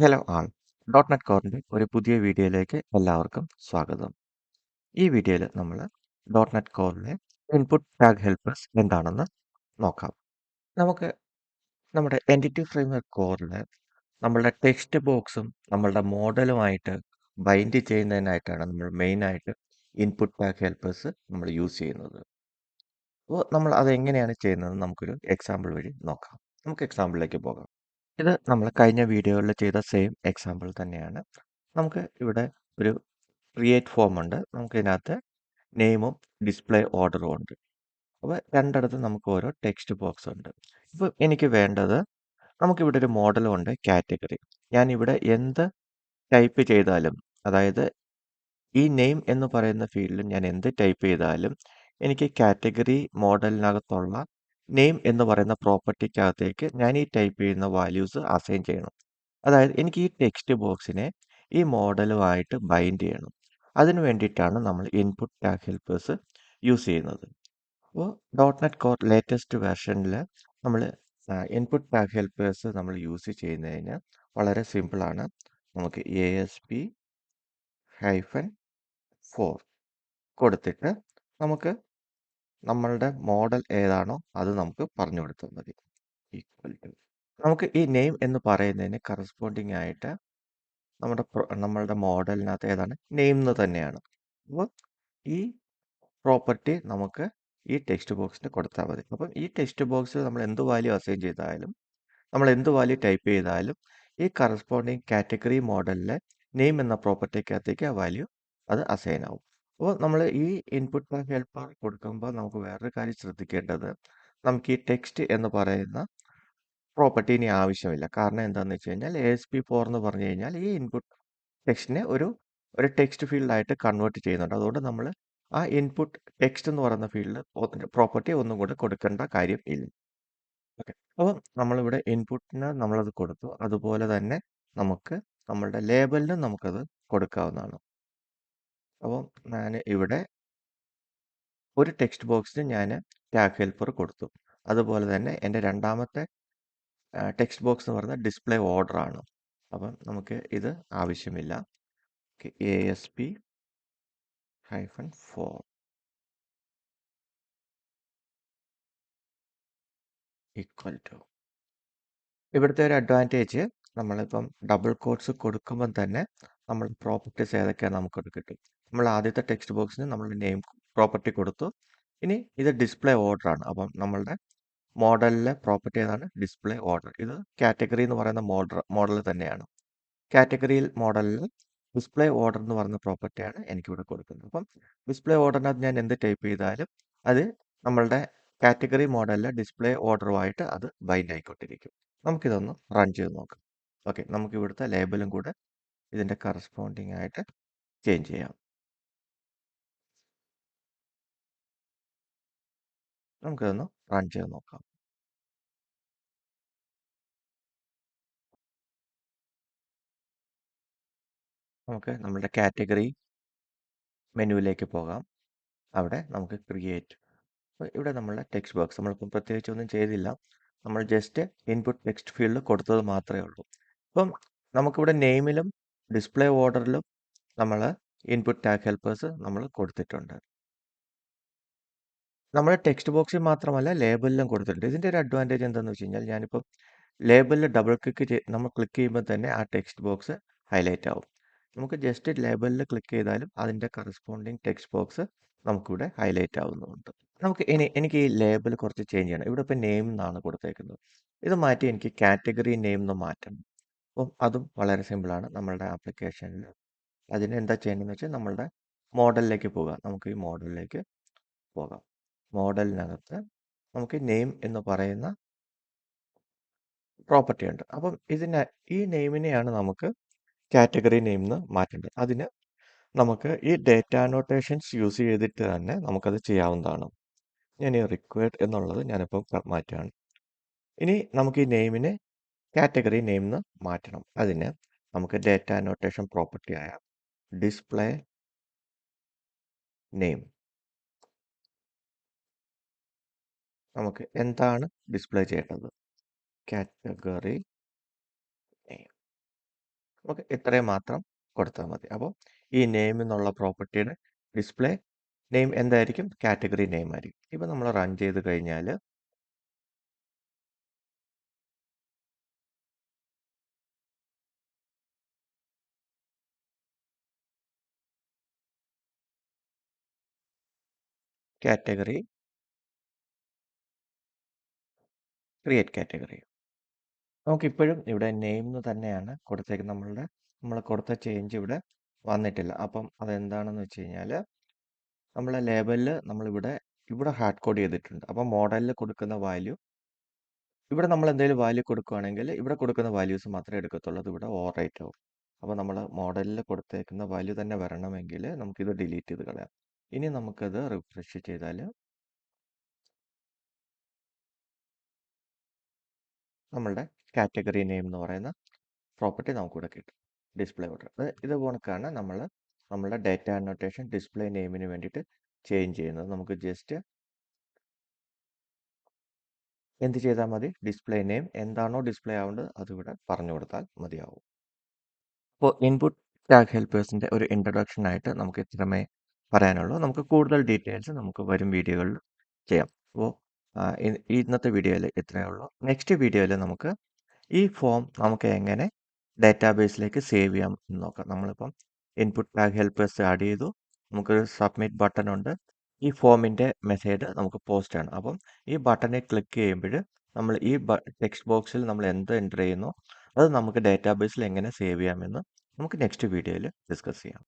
Hello all dot net കോറിൻ്റെ ഒരു പുതിയ വീഡിയോയിലേക്ക് എല്ലാവർക്കും സ്വാഗതം. ഈ വീഡിയോയിൽ നമ്മൾ ഡോട്ട് നെറ്റ് കോറിലെ ഇൻപുട്ട് ടാഗ് ഹെൽപ്പേഴ്സ് എന്താണെന്ന് നോക്കാം. നമുക്ക് നമ്മുടെ എൻറ്റിറ്റി ഫ്രെയിംവർക്ക് കോറിൽ നമ്മളുടെ ടെക്സ്റ്റ് ബോക്സും നമ്മളുടെ മോഡലുമായിട്ട് ബൈൻഡ് ചെയ്യുന്നതിനായിട്ടാണ് നമ്മൾ മെയിനായിട്ട് ഇൻപുട്ട് ടാഗ് ഹെൽപ്പേഴ്സ് നമ്മൾ യൂസ് ചെയ്യുന്നത്. അപ്പോൾ നമ്മൾ അതെങ്ങനെയാണ് ചെയ്യുന്നത് നമുക്കൊരു എക്സാമ്പിൾ വഴി നോക്കാം. നമുക്ക് എക്സാമ്പിളിലേക്ക് പോകാം. ഇത് നമ്മൾ കഴിഞ്ഞ വീഡിയോയിൽ ചെയ്ത സെയിം എക്സാമ്പിൾ തന്നെയാണ്. നമുക്ക് ഇവിടെ ഒരു ക്രിയേറ്റ് ഫോം ഉണ്ട്. നമുക്ക് ഇതിനകത്ത് നെയിമും ഡിസ്പ്ലേ ഓർഡറും ഉണ്ട്. അപ്പോൾ രണ്ടിടത്ത് നമുക്ക് ഓരോ ടെക്സ്റ്റ് ബോക്സ് ഉണ്ട്. ഇപ്പോൾ എനിക്ക് വേണ്ടത് നമുക്കിവിടെ ഒരു മോഡലും ഉണ്ട്, കാറ്റഗറി. ഞാനിവിടെ എന്ത് ടൈപ്പ് ചെയ്താലും, അതായത് ഈ നെയിം എന്ന് പറയുന്ന ഫീൽഡിൽ ഞാൻ എന്ത് ടൈപ്പ് ചെയ്താലും എനിക്ക് കാറ്റഗറി മോഡലിനകത്തുള്ള നെയിം എന്ന് പറയുന്ന പ്രോപ്പർട്ടിക്കകത്തേക്ക് ഞാൻ ഈ ടൈപ്പ് ചെയ്യുന്ന വാല്യൂസ് അസൈൻ ചെയ്യണം. അതായത് എനിക്ക് ഈ ടെക്സ്റ്റ് ബോക്സിനെ ഈ മോഡലുമായിട്ട് ബൈൻഡ് ചെയ്യണം. അതിന് വേണ്ടിയിട്ടാണ് നമ്മൾ ഇൻപുട്ട് ടാഗ് ഹെൽപ്പേഴ്സ് യൂസ് ചെയ്യുന്നത്. അപ്പോൾ ഡോട്ട് നെറ്റ് കോർ ലേറ്റസ്റ്റ് വെർഷനിൽ നമ്മൾ ഇൻപുട്ട് ടാഗ് ഹെൽപ്പേഴ്സ് നമ്മൾ യൂസ് ചെയ്യുന്നതിന് വളരെ സിമ്പിളാണ്. നമുക്ക് ASP-4 കൊടുത്തിട്ട് നമുക്ക് നമ്മളുടെ മോഡൽ ഏതാണോ അത് നമുക്ക് പറഞ്ഞു കൊടുത്താൽ മതി. ഈക്വൽ ടു നമുക്ക് ഈ നെയിം എന്ന് പറയുന്നതിന് കറസ്പോണ്ടിങ് ആയിട്ട് നമ്മളുടെ മോഡലിനകത്ത് ഏതാണ് നെയിം എന്ന് തന്നെയാണ്. അപ്പോൾ ഈ പ്രോപ്പർട്ടി നമുക്ക് ഈ ടെക്സ്റ്റ് ബോക്സിന് കൊടുത്താൽ മതി. അപ്പം ഈ ടെക്സ്റ്റ് ബോക്സിൽ നമ്മൾ എന്ത് വാല്യൂ അസൈൻ ചെയ്താലും, നമ്മൾ എന്ത് വാല്യൂ ടൈപ്പ് ചെയ്താലും ഈ കറസ്പോണ്ടിങ് കാറ്റഗറി മോഡലിലെ നെയിം എന്ന പ്രോപ്പർട്ടിക്കകത്തേക്ക് ആ വാല്യൂ അത് അസൈൻ ആവും. അപ്പോൾ നമ്മൾ ഈ ഇൻപുട്ട് ഹെൽപ്പർ കൊടുക്കുമ്പോൾ നമുക്ക് വേറൊരു കാര്യം ശ്രദ്ധിക്കേണ്ടത്, നമുക്ക് ഈ ടെക്സ്റ്റ് എന്ന് പറയുന്ന പ്രോപ്പർട്ടി ഇനി ആവശ്യമില്ല. കാരണം എന്താണെന്ന് വെച്ച് കഴിഞ്ഞാൽ ASP-4 എന്ന് പറഞ്ഞു കഴിഞ്ഞാൽ ഈ ഇൻപുട്ട് ടെക്സ്റ്റിനെ ഒരു ടെക്സ്റ്റ് ഫീൽഡായിട്ട് കൺവേർട്ട് ചെയ്യുന്നുണ്ട്. അതുകൊണ്ട് നമ്മൾ ആ ഇൻപുട്ട് ടെക്സ്റ്റ് എന്ന് പറയുന്ന ഫീൽഡിൽ പ്രോപ്പർട്ടി ഒന്നും കൂടെ കൊടുക്കേണ്ട കാര്യം ഇല്ല. ഓക്കെ. അപ്പോൾ നമ്മളിവിടെ ഇൻപുട്ടിന് നമ്മളത് കൊടുത്തു. അതുപോലെ തന്നെ നമുക്ക് നമ്മളുടെ ലേബലിനും നമുക്കത് കൊടുക്കാവുന്നതാണ്. അപ്പോൾ ഞാൻ ഇവിടെ ഒരു ടെക്സ്റ്റ് ബോക്സിന് ഞാൻ ടാഗ് ഹെൽപ്പർ കൊടുത്തു. അതുപോലെ തന്നെ എൻ്റെ രണ്ടാമത്തെ ടെക്സ്റ്റ് ബോക്സ് എന്ന് പറയുന്നത് ഡിസ്പ്ലേ ഓർഡർ ആണ്. അപ്പം നമുക്ക് ഇത് ആവശ്യമില്ല. ASP-4 ഈക്വൽ ടു ഇവിടുത്തെ ഒരു അഡ്വാൻറ്റേജ്, നമ്മളിപ്പം ഡബിൾ കോട്ട്സ് കൊടുക്കുമ്പം തന്നെ നമ്മൾ പ്രോപ്പർട്ടീസ് ഏതൊക്കെയാണ് നമുക്കത് കിട്ടും. നമ്മൾ ആദ്യത്തെ ടെക്സ്റ്റ് ബോക്സിന് നമ്മൾ നെയിം പ്രോപ്പർട്ടി കൊടുത്തു. ഇനി ഇത് ഡിസ്പ്ലേ ഓർഡർ ആണ്. അപ്പം നമ്മളുടെ മോഡലിലെ പ്രോപ്പർട്ടി ഏതാണ്? Display order. ഇത് കാറ്റഗറി എന്ന് പറയുന്ന മോഡൽ തന്നെയാണ്. കാറ്റഗറിയിൽ മോഡലിൽ ഡിസ്പ്ലേ ഓർഡർ എന്ന് പറയുന്ന പ്രോപ്പർട്ടിയാണ് എനിക്കിവിടെ കൊടുക്കുന്നത്. അപ്പം ഡിസ്പ്ലേ ഓർഡറിനകത്ത് ഞാൻ എന്ത് ടൈപ്പ് ചെയ്താലും അത് നമ്മളുടെ കാറ്റഗറി മോഡലിലെ ഡിസ്പ്ലേ ഓർഡറുമായിട്ട് അത് ബൈൻഡ് ആയിക്കൊണ്ടിരിക്കും. നമുക്കിതൊന്ന് റൺ ചെയ്ത് നോക്കാം. ഓക്കെ, നമുക്ക് ഇവിടുത്തെ ലേബലും കൂടെ ഇതിൻ്റെ കറസ്പോണ്ടിങ് ആയിട്ട് ചേഞ്ച് ചെയ്യാം. നമുക്കിതൊന്ന് റൺ ചെയ്ത് നോക്കാം. നമുക്ക് നമ്മുടെ കാറ്റഗറി മെനുവിലേക്ക് പോകാം. അവിടെ നമുക്ക് ക്രിയേറ്റ്, ഇവിടെ നമ്മളുടെ ടെക്സ്റ്റ് ബോക്സ് നമ്മളിപ്പം പ്രത്യേകിച്ച് ഒന്നും ചെയ്തില്ല. നമ്മൾ ജസ്റ്റ് ഇൻപുട്ട് ടെക്സ്റ്റ് ഫീൽഡ് കൊടുത്തത് മാത്രമേ ഉള്ളൂ. അപ്പം നമുക്കിവിടെ നെയിമിലും ഡിസ്പ്ലേ ഓർഡറിലും നമ്മൾ ഇൻപുട്ട് ടാഗ് ഹെൽപ്പേഴ്സ് നമ്മൾ കൊടുത്തിട്ടുണ്ട്. നമ്മൾ ടെക്സ്റ്റ് ബോക്സിൽ മാത്രമല്ല ലേബലിലും കൊടുത്തിട്ടുണ്ട്. ഇതിൻ്റെ ഒരു അഡ്വാൻറ്റേജ് എന്താണെന്ന് വെച്ച് കഴിഞ്ഞാൽ, ഞാനിപ്പം ലേബലിൽ ഡബിൾ നമ്മൾ ക്ലിക്ക് ചെയ്യുമ്പോൾ തന്നെ ആ ടെക്സ്റ്റ് ബോക്സ് ഹൈലൈറ്റ് ആവും. നമുക്ക് ജസ്റ്റ് ലേബലിൽ ക്ലിക്ക് ചെയ്താലും അതിൻ്റെ കറസ്പോണ്ടിങ് ടെക്സ്റ്റ് ബോക്സ് നമുക്കിവിടെ ഹൈലൈറ്റ് ആവുന്നുണ്ട്. എനിക്ക് ഈ ലേബൽ കുറച്ച് ചേഞ്ച് ചെയ്യണം. ഇവിടെ ഇപ്പോൾ നെയിം എന്നാണ് കൊടുത്തേക്കുന്നത്. ഇത് മാറ്റി എനിക്ക് കാറ്റഗറി നെയിം എന്ന് മാറ്റണം. അപ്പം അതും വളരെ സിമ്പിളാണ്. നമ്മളുടെ ആപ്ലിക്കേഷനിൽ അതിന് എന്താ ചെയ്യേണ്ടതെന്ന് വെച്ചാൽ നമ്മളുടെ മോഡലിലേക്ക് പോകാം. നമുക്ക് ഈ മോഡലിലേക്ക് പോകാം. മോഡലിനകത്ത് നമുക്ക് നെയിം എന്ന് പറയുന്ന പ്രോപ്പർട്ടി ഉണ്ട്. അപ്പം ഈ നെയിമിനെയാണ് നമുക്ക് കാറ്റഗറി നെയിം എന്ന് മാറ്റേണ്ടത്. അതിന് നമുക്ക് ഈ ഡേറ്റ അനോട്ടേഷൻസ് യൂസ് ചെയ്തിട്ട് തന്നെ നമുക്കത് ചെയ്യാവുന്നതാണ്. ഞാൻ ഈ റിക്വയർഡ് എന്നുള്ളത് ഞാനിപ്പോൾ മാറ്റുകയാണ്. ഇനി നമുക്ക് ഈ നെയിമിനെ കാറ്റഗറി നെയിം എന്ന് മാറ്റണം. അതിന് നമുക്ക് ഡേറ്റ അനോട്ടേഷൻ പ്രോപ്പർട്ടി ആയ ഡിസ്പ്ലേ നെയിം, നമുക്ക് എന്താണ് ഡിസ്പ്ലേ ചെയ്യേണ്ടത്? Category name. നമുക്ക് ഇത്രയും മാത്രം കൊടുത്താൽ മതി. അപ്പോൾ ഈ നെയിം എന്നുള്ള പ്രോപ്പർട്ടിയുടെ ഡിസ്പ്ലേ നെയിം എന്തായിരിക്കും? കാറ്റഗറി നെയിം ആയിരിക്കും. ഇപ്പം നമ്മൾ റൺ ചെയ്ത് കഴിഞ്ഞാൽ കാറ്റഗറി ക്രിയേറ്റ് കാറ്റഗറി. നമുക്കിപ്പോഴും ഇവിടെ നെയിം എന്ന് തന്നെയാണ് കൊടുത്തേക്കുന്നത്. നമ്മൾ കൊടുത്ത ചേഞ്ച് ഇവിടെ വന്നിട്ടില്ല. അപ്പം അതെന്താണെന്ന് വെച്ച് കഴിഞ്ഞാൽ നമ്മളെ ലേബലിൽ ഇവിടെ ഹാർഡ് കോഡ് ചെയ്തിട്ടുണ്ട്. അപ്പം മോഡലിൽ കൊടുക്കുന്ന വാല്യൂ ഇവിടെ നമ്മൾ എന്തെങ്കിലും വാല്യൂ കൊടുക്കുകയാണെങ്കിൽ ഇവിടെ കൊടുക്കുന്ന വാല്യൂസ് മാത്രമേ എടുക്കത്തുള്ളൂ. അത് ഇവിടെ ഓവർ റൈറ്റ് ആവും. അപ്പോൾ നമ്മൾ മോഡലിൽ കൊടുത്തേക്കുന്ന വാല്യൂ തന്നെ വരണമെങ്കിൽ നമുക്കിത് ഡിലീറ്റ് ചെയ്ത് കളയാം. ഇനി നമുക്കത് റിഫ്രഷ് ചെയ്താൽ നമ്മളുടെ കാറ്റഗറി നെയിം എന്ന് പറയുന്ന പ്രോപ്പർട്ടി നമുക്കിവിടെ കിട്ടും. ഡിസ്പ്ലേ ഓർഡർ ഇത് കണക്കാണ് നമ്മളുടെ ഡേറ്റ അനോട്ടേഷൻ ഡിസ്പ്ലേ നെയിമിന് വേണ്ടിയിട്ട് ചേഞ്ച് ചെയ്യുന്നത്. നമുക്ക് ജസ്റ്റ് എന്ത് ചെയ്താൽ മതി? ഡിസ്പ്ലേ നെയിം എന്താണോ ഡിസ്പ്ലേ ആവേണ്ടത് അതിവിടെ പറഞ്ഞു കൊടുത്താൽ മതിയാവും. അപ്പോൾ ഇൻപുട്ട് ടാഗ് ഹെൽപ്പേഴ്സിൻ്റെ ഒരു ഇൻട്രൊഡക്ഷൻ ആയിട്ട് നമുക്ക് ഇത്രമേ പറയാനുള്ളൂ. നമുക്ക് കൂടുതൽ ഡീറ്റെയിൽസ് നമുക്ക് വരും വീഡിയോകളിൽ ചെയ്യാം. അപ്പോൾ ഇന്നത്തെ വീഡിയോയിൽ ഇത്രയേ ഉള്ളൂ. നെക്സ്റ്റ് വീഡിയോയിൽ നമുക്ക് ഈ ഫോം നമുക്ക് എങ്ങനെ ഡാറ്റാബേസിലേക്ക് സേവ് ചെയ്യാം എന്ന് നോക്കാം. നമ്മളിപ്പം ഇൻപുട്ട് ടാഗ് ഹെൽപ്പേഴ്സ് ആഡ് ചെയ്തു. നമുക്കൊരു സബ്മിറ്റ് ബട്ടൺ ഉണ്ട്. ഈ ഫോമിൻ്റെ മെത്തേഡ് നമുക്ക് പോസ്റ്റ് ആണ്. അപ്പം ഈ ബട്ടണിൽ ക്ലിക്ക് ചെയ്യുമ്പോൾ നമ്മൾ ഈ ടെക്സ്റ്റ് ബോക്സിൽ നമ്മൾ എന്ത് എൻ്റർ ചെയ്യുന്നോ അത് നമുക്ക് ഡാറ്റാബേസിൽ എങ്ങനെ സേവ് ചെയ്യാമെന്ന് നമുക്ക് നെക്സ്റ്റ് വീഡിയോയിൽ ഡിസ്കസ് ചെയ്യാം.